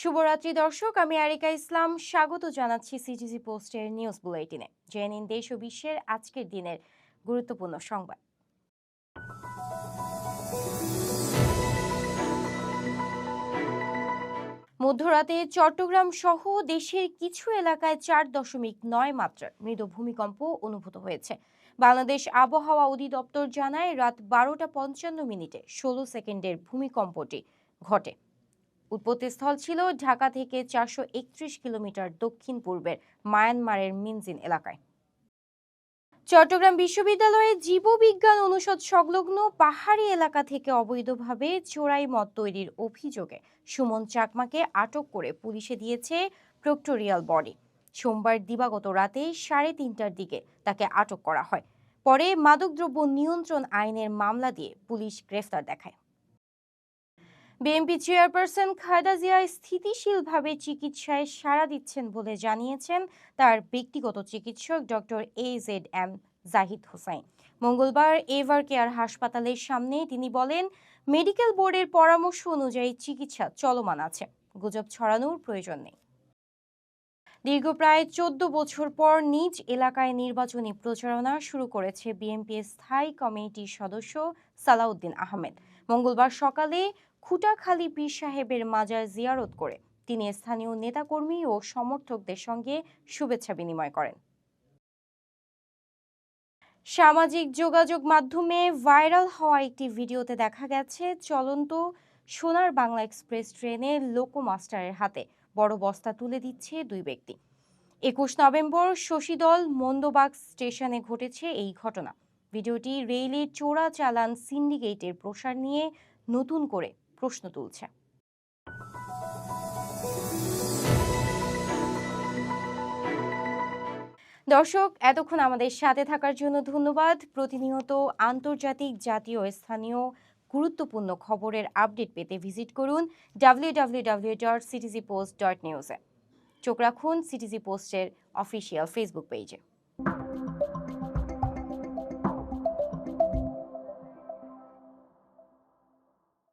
শুভরাত্রি দর্শক, আমি আরিকা ইসলাম স্বাগত জানাচ্ছি সিটিজি পোস্টের নিউজ বুলেটিনে। জেনে নিন দেশ ও বিশ্বের আজকের দিনের গুরুত্বপূর্ণ সংবাদ। মধ্যরাতে চট্টগ্রাম সহ দেশের কিছু এলাকায় 4.9 মাত্রার মৃদু ভূমিকম্প অনুভূত হয়েছে। বাংলাদেশ আবহাওয়া অধিদপ্তর জানায় রাত 12:55 16 সেকেন্ডের ভূমিকম্পটি ঘটে। উৎপত্তিস্থল ছিল ঢাকা থেকে 431 কিলোমিটার দক্ষিণ পূর্বের মায়ানমারের মিনজিন এলাকায়। চট্টগ্রাম বিশ্ববিদ্যালয়ের জীববিজ্ঞান অনুষদ সংলগ্ন পাহাড়ি এলাকা থেকে অবৈধভাবে চোরাই মদ তৈরির অভিযোগে সুমন চাকমাকে আটক করে পুলিশে দিয়েছে প্রক্টোরিয়াল বডি। সোমবার দিবাগত রাতে 3:30টার দিকে তাকে আটক করা হয়। পরে মাদকদ্রব্য নিয়ন্ত্রণ আইনের মামলা দিয়ে পুলিশ গ্রেফতার দেখায়। বিএনপি চেয়ারপারসন খালেদা জিয়া স্থিতিশীলভাবে চিকিৎসায় সাড়া দিচ্ছেন বলে জানিয়েছেন তার ব্যক্তিগত চিকিৎসক ডক্টর AZM জাহিদ হোসাইন। মঙ্গলবার এভার কেয়ার হাসপাতালের সামনে তিনি বলেন, মেডিকেল বোর্ডের পরামর্শ অনুযায়ী চিকিৎসা চলমান আছে, গুজব ছড়ানোর প্রয়োজন নেই। দীর্ঘ প্রায় 14 বছর পর নিজ এলাকায় নির্বাচনী প্রচারণা শুরু করেছে বিএনপির স্থায়ী কমিটির সদস্য সালাউদ্দিন আহমেদ। মঙ্গলবার সকালে খুটাখালী পীর সাহেবের মাজার জিয়ারত করে তিনি স্থানীয় নেতাকর্মী ও সমর্থকদের সঙ্গে শুভেচ্ছা বিনিময় করেন। সামাজিক যোগাযোগ মাধ্যমে ভাইরাল হওয়া একটি ভিডিওতে দেখা গেছে চলন্ত সোনার বাংলা এক্সপ্রেস ট্রেনে লোকোমাস্টারের হাতে বড় বস্তা তুলে দিচ্ছে দুই ব্যক্তি। 21 নভেম্বর শশীদল মন্দবাগ স্টেশনে ঘটেছে এই ঘটনা। ভিডিওটি রেলের চোরা চালান সিন্ডিকেটের প্রসার নিয়ে নতুন করে প্রশ্ন তুলছে। দর্শক, এতক্ষণ আমাদের সাথে থাকার জন্য ধন্যবাদ। প্রতিনিয়ত আন্তর্জাতিক, জাতীয় ও স্থানীয় গুরুত্বপূর্ণ খবরের আপডেট পেতে ভিজিট করুন www.citizenpost.news-এ। চোখ রাখুন সিটিজি পোস্টের অফিসিয়াল ফেসবুক পেজে।